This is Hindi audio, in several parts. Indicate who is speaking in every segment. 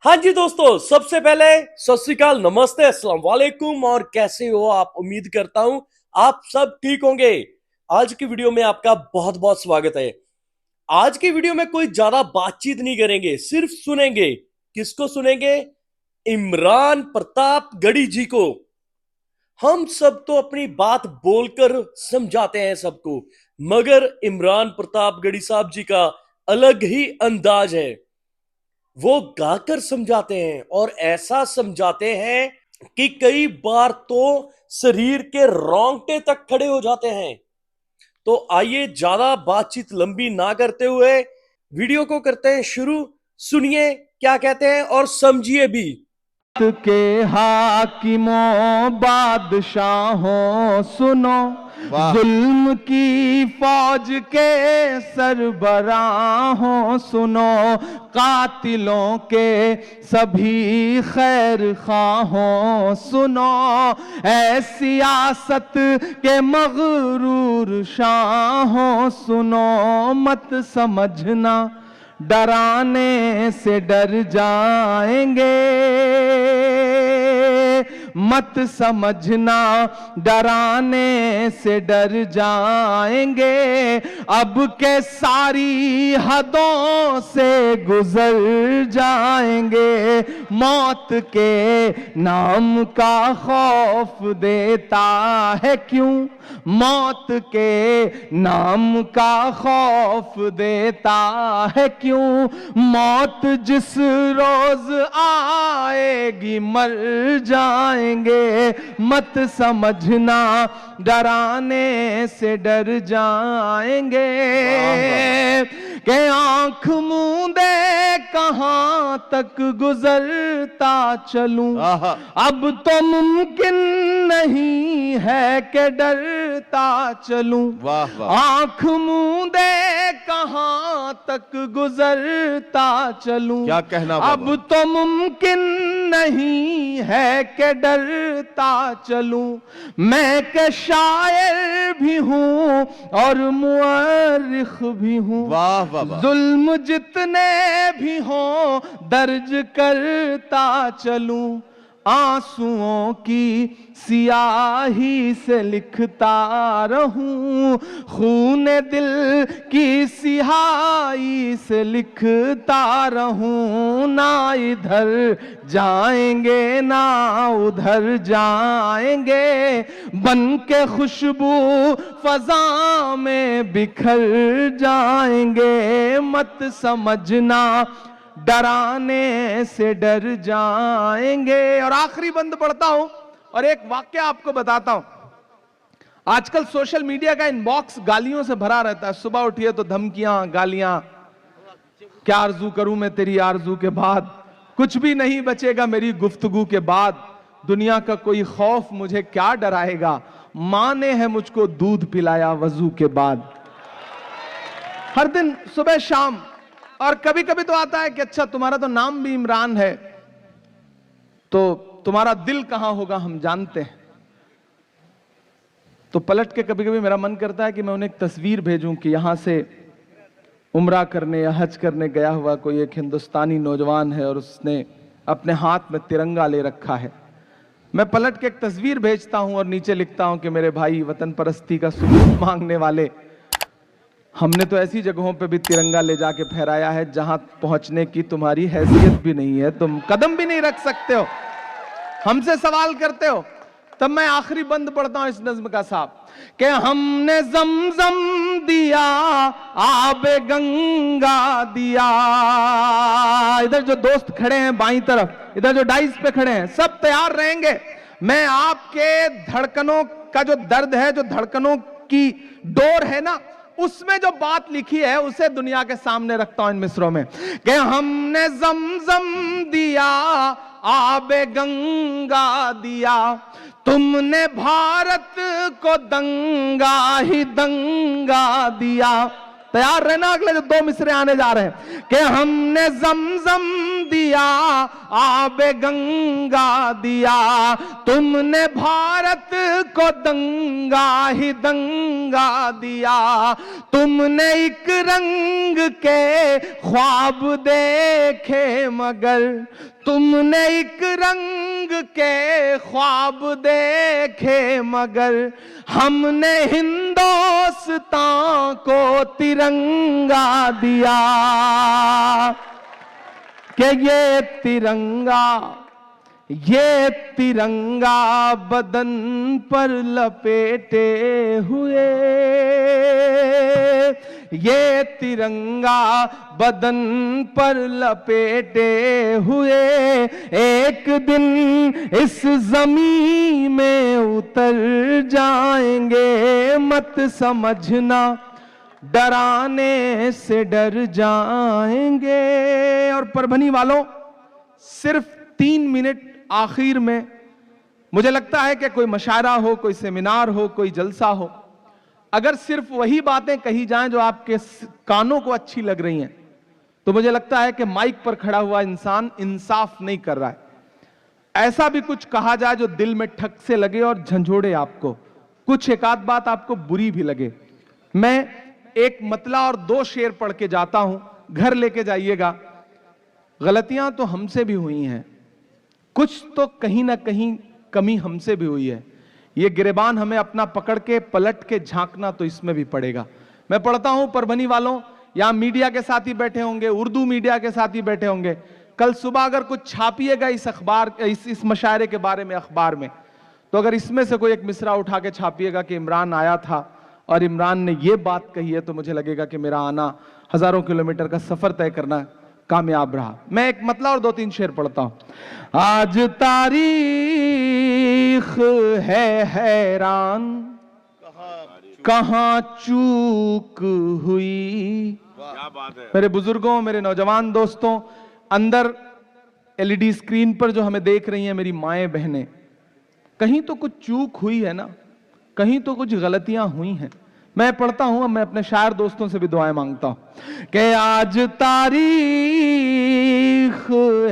Speaker 1: हाँ जी दोस्तों, सबसे पहले सत श्री अकाल, नमस्ते, अस्सलाम वालेकुम। और कैसे हो आप? उम्मीद करता हूं आप सब ठीक होंगे। आज की वीडियो में आपका बहुत बहुत स्वागत है। आज की वीडियो में कोई ज्यादा बातचीत नहीं करेंगे, सिर्फ सुनेंगे। किसको सुनेंगे? इमरान प्रताप गढ़ी जी को। हम सब तो अपनी बात बोलकर समझाते हैं सबको, मगर इमरान प्रताप गढ़ी साहब जी का अलग ही अंदाज है। वो गाकर समझाते हैं और ऐसा समझाते हैं कि कई बार तो शरीर के रोंगटे तक खड़े हो जाते हैं। तो आइए ज्यादा बातचीत लंबी ना करते हुए वीडियो को करते हैं शुरू। सुनिए क्या कहते हैं और समझिए भी।
Speaker 2: के हाकिमों बादशाहों सुनो, जुल्म की फौज के सरबराहों सुनो, कातिलों के सभी खैर खाहों सुनो, ऐ सियासत के मगरूर शाहों सुनो, मत समझना डराने से डर जाएंगे, मत समझना डराने से डर जाएंगे, अब के सारी हदों से गुजर जाएंगे, मौत के नाम का खौफ देता है क्यों, मौत के नाम का खौफ देता है क्यों, मौत जिस रोज आएगी मर जाएंगे, मत समझना डराने से डर जाएंगे, के आंख मूंदे कहां तक गुजरता चलूं, अब तो मुमकिन नहीं है कि डरता चलूं, आंख मूंदे कहां तक गुजरता चलूं,
Speaker 3: क्या कहना
Speaker 2: अब तो मुमकिन नहीं है कि डरता चलूं, मैं के शायर भी हूं और मुअर्रिख भी हूं,
Speaker 3: वाह वाह वाह।
Speaker 2: जुल्म जितने भी हों दर्ज करता चलूं, आंसुओं की सियाही से लिखता रहूं, खून दिल की सिहाई से लिखता रहूं, ना इधर जाएंगे ना उधर जाएंगे, बन के खुशबू फजा में बिखर जाएंगे, मत समझना डराने से डर जाएंगे। और आखिरी बंद पढ़ता हूं और एक वाक्य आपको बताता हूं। आजकल सोशल मीडिया का इनबॉक्स गालियों से भरा रहता है, सुबह उठिए तो धमकियां गालियां, क्या आरजू करूं मैं तेरी आरजू के बाद, कुछ भी नहीं बचेगा मेरी गुफ्तगू के बाद, दुनिया का कोई खौफ मुझे क्या डराएगा, मां ने है मुझको दूध पिलाया वजू के बाद। हर दिन सुबह शाम। और कभी कभी तो आता है कि अच्छा तुम्हारा तो नाम भी इमरान है, तो तुम्हारा दिल कहां होगा हम जानते हैं। तो पलट के कभी कभी मेरा मन करता है कि मैं उन्हें एक तस्वीर भेजूं कि यहां से उम्रा करने या हज करने गया हुआ कोई एक हिंदुस्तानी नौजवान है और उसने अपने हाथ में तिरंगा ले रखा है। मैं पलट के एक तस्वीर भेजता हूं और नीचे लिखता हूं कि मेरे भाई वतन परस्ती का सबूत मांगने वाले, हमने तो ऐसी जगहों पे भी तिरंगा ले जाके फहराया है जहां पहुंचने की तुम्हारी हैसियत भी नहीं है, तुम कदम भी नहीं रख सकते हो, हमसे सवाल करते हो। तब मैं आखिरी बंद पढ़ता हूं इस नज्म का साहब, कि हमने जमजम दिया आबे गंगा दिया। इधर जो दोस्त खड़े हैं बाईं तरफ, इधर जो डाइस पे खड़े हैं, सब तैयार रहेंगे। मैं आपके धड़कनों का जो दर्द है, जो धड़कनों की डोर है ना, उसमें जो बात लिखी है उसे दुनिया के सामने रखता हूं इन मिसरों में, कि हमने जमजम दिया आबे गंगा दिया, तुमने भारत को दंगा ही दंगा दिया, तैयार रहना, अगले जो 2 मिसरे आने जा रहे हैं कि हमने जमजम दिया, आबे गंगा दिया, तुमने भारत को दंगा ही दंगा दिया, तुमने एक रंग के ख्वाब देखे मगर, तुमने एक रंग के ख्वाब देखे मगर, हमने हिंदुस्तान को तिरंगा दिया कि ये तिरंगा बदन पर लपेटे हुए, ये तिरंगा बदन पर लपेटे हुए, एक दिन इस जमीन में उतर जाएंगे, मत समझना डराने से डर जाएंगे। और परभनी वालों, सिर्फ 3 मिनट आखिर में मुझे लगता है कि कोई मशायरा हो, कोई सेमिनार हो, कोई जलसा हो, अगर सिर्फ वही बातें कही जाएं जो आपके कानों को अच्छी लग रही हैं, तो मुझे लगता है कि माइक पर खड़ा हुआ इंसान इंसाफ नहीं कर रहा है। ऐसा भी कुछ कहा जाए जो दिल में ठक से लगे और झंझोड़े आपको, कुछ एक आध बात आपको बुरी भी लगे। मैं एक मतला और 2 शेर पढ़ के जाता हूं, घर लेके जाइएगा। गलतियां तो हमसे भी हुई हैं, कुछ तो कहीं ना कहीं कमी हमसे भी हुई है। ये गिरेबान हमें अपना पकड़ के पलट के झांकना तो इसमें भी पड़ेगा। मैं पढ़ता हूं परभनी वालों, यहां मीडिया के साथी बैठे होंगे, उर्दू मीडिया के साथी बैठे होंगे, कल सुबह अगर कुछ छापिएगा इस अखबार इस मशायरे के बारे में अखबार में, तो अगर इसमें से कोई एक मिसरा उठा के छापिएगा कि इमरान आया था और इमरान ने ये बात कही है, तो मुझे लगेगा कि मेरा आना हजारों किलोमीटर का सफर तय करना कामयाब रहा। मैं एक मतला और 2-3 शेर पढ़ता हूं। आज तारीख है हैरान, कहां चूक हुई।
Speaker 3: क्या बात है।
Speaker 2: मेरे बुजुर्गों, मेरे नौजवान दोस्तों, अंदर एलईडी स्क्रीन पर जो हमें देख रही हैं मेरी माएं बहनें, कहीं तो कुछ चूक हुई है ना, कहीं तो कुछ गलतियां हुई हैं। मैं पढ़ता हूं, अब मैं अपने शायर दोस्तों से भी दुआएं मांगता हूं कि आज तारीख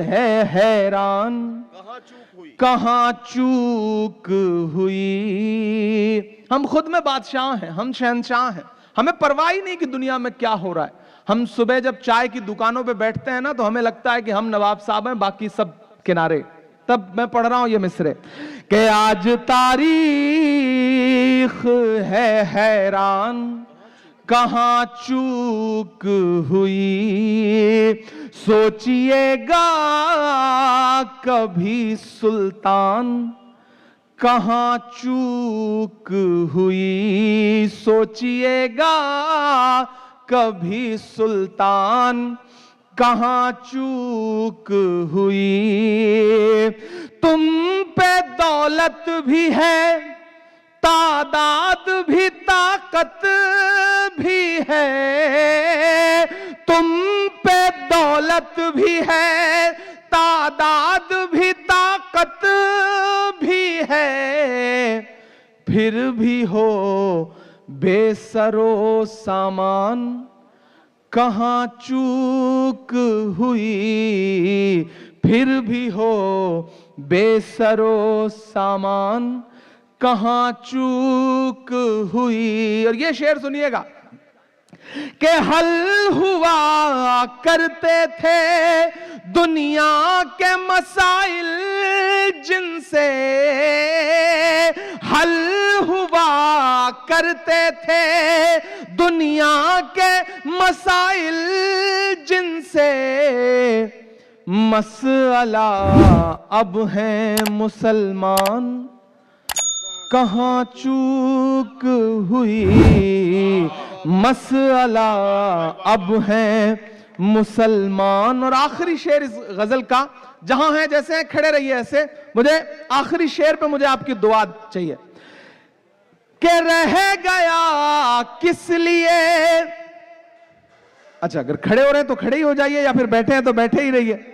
Speaker 2: है हैरान, कहां चूक हुई। हम खुद में बादशाह हैं, हम शहंशाह हैं, हमें परवाह ही नहीं कि दुनिया में क्या हो रहा है। हम सुबह जब चाय की दुकानों पे बैठते हैं ना, तो हमें लगता है कि हम नवाब साहब हैं, बाकी सब किनारे। तब मैं पढ़ रहा हूं ये मिसरे कि आज तारीख है हैरान, कहां चूक हुई। सोचिएगा कभी सुल्तान, कहां चूक हुई। सोचिएगा कभी सुल्तान, कहां चूक हुई। तुम पे दौलत भी है, तादाद भी, ताकत भी है। तुम पे दौलत भी है, तादाद भी, ताकत भी है। फिर भी हो बेसरो सामान, कहां चूक हुई। फिर भी हो बेसरो सामान, कहां चूक हुई। और ये शेर सुनिएगा कि हल हुआ करते थे दुनिया के मसाइल जिनसे, हल हुआ करते थे दुनिया के मसाइल जिनसे। मसला अब हैं मुसलमान, कहां चूक हुई। मसला अब है मुसलमान। और आखिरी शेर इस गजल का, जहां है जैसे हैं खड़े रहिए ऐसे, मुझे आखिरी शेर पे मुझे आपकी दुआ चाहिए कि रह गया किस लिए। अच्छा, अगर खड़े हो रहे हैं तो खड़े ही हो जाइए, या फिर बैठे हैं तो बैठे ही रहिए,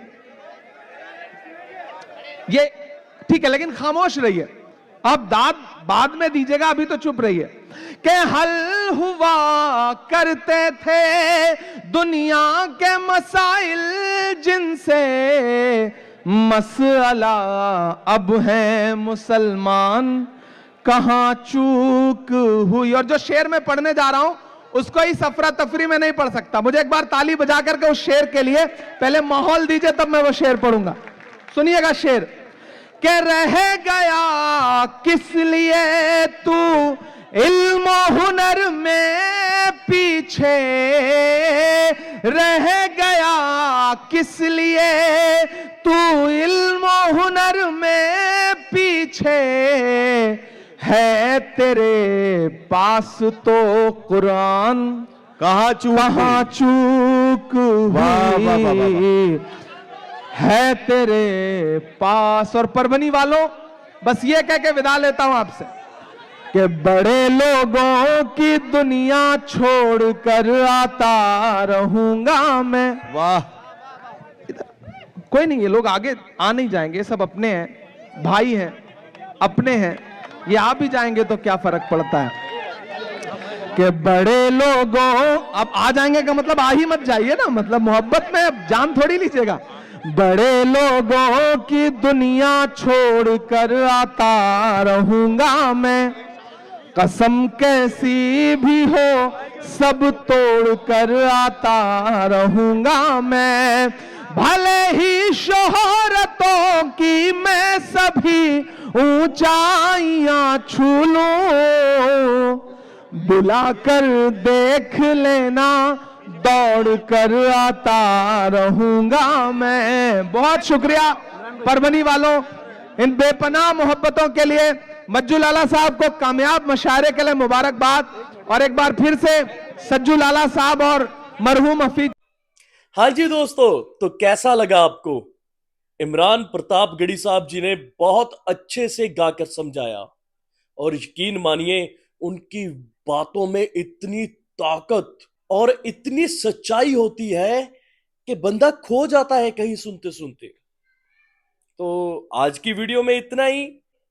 Speaker 2: ये ठीक है, लेकिन खामोश रहिए। अब दाद बाद में दीजिएगा, अभी तो चुप रहिए। के हल हुआ करते थे दुनिया के मसाइल जिनसे मसला अब है मुसलमान कहां चूक हुई। और जो शेर मैं पढ़ने जा रहा हूं उसको इस अफरा तफरी में नहीं पढ़ सकता, मुझे एक बार ताली बजा करके उस शेर के लिए पहले माहौल दीजिए, तब मैं वो शेर पढ़ूंगा। सुनिएगा शेर। के रह गया किस लिए तू इल्म हुनर में पीछे, रह गया किस लिए तू इल्म हुनर में पीछे, है तेरे पास तो कुरान
Speaker 1: कहाँ
Speaker 2: चूक हुई, है तेरे पास। और परभनी वालों, बस ये कह के विदा लेता हूं आपसे कि बड़े लोगों की दुनिया छोड़कर आता रहूंगा मैं।
Speaker 1: वाह,
Speaker 2: कोई नहीं, ये लोग आगे आ नहीं जाएंगे, सब अपने हैं, भाई हैं, अपने हैं, ये आ भी जाएंगे तो क्या फर्क पड़ता है। कि बड़े लोगों, अब आ जाएंगे का मतलब आ ही मत जाइए ना, मतलब मोहब्बत में अब जान थोड़ी लीजिएगा। बड़े लोगों की दुनिया छोड़कर आता रहूंगा मैं, कसम कैसी भी हो सब तोड़ कर आता रहूंगा मैं, भले ही शोहरतों की मैं सभी ऊंचाइयां छू लूं, बुलाकर देख लेना दौड़ कर आता रहूंगा मैं। बहुत शुक्रिया परभनी वालों इन बेपनाह मोहब्बतों के लिए। मज्जू लाला साहब को कामयाब मशारे के लिए मुबारकबाद, और एक बार फिर से सज्जू लाला साहब और मरहूम हफीज।
Speaker 1: हाँ जी दोस्तों, तो कैसा लगा आपको? इमरान प्रतापगढ़ी साहब जी ने बहुत अच्छे से गाकर समझाया, और यकीन मानिए उनकी बातों में इतनी ताकत और इतनी सच्चाई होती है कि बंदा खो जाता है कहीं सुनते सुनते। तो आज की वीडियो में इतना ही,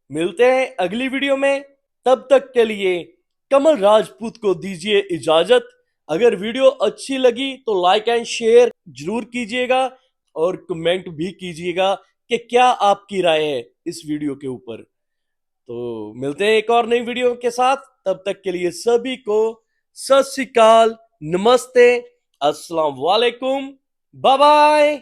Speaker 1: मिलते हैं अगली वीडियो में। तब तक के लिए कमल राजपूत को दीजिए इजाजत। अगर वीडियो अच्छी लगी तो लाइक एंड शेयर जरूर कीजिएगा, और कमेंट भी कीजिएगा कि क्या आपकी राय है इस वीडियो के ऊपर। तो मिलते हैं एक और नई वीडियो के साथ, तब तक के लिए सभी को सत श्री अकाल, नमस्ते, अस्सलाम वालेकुम, बाय बाय।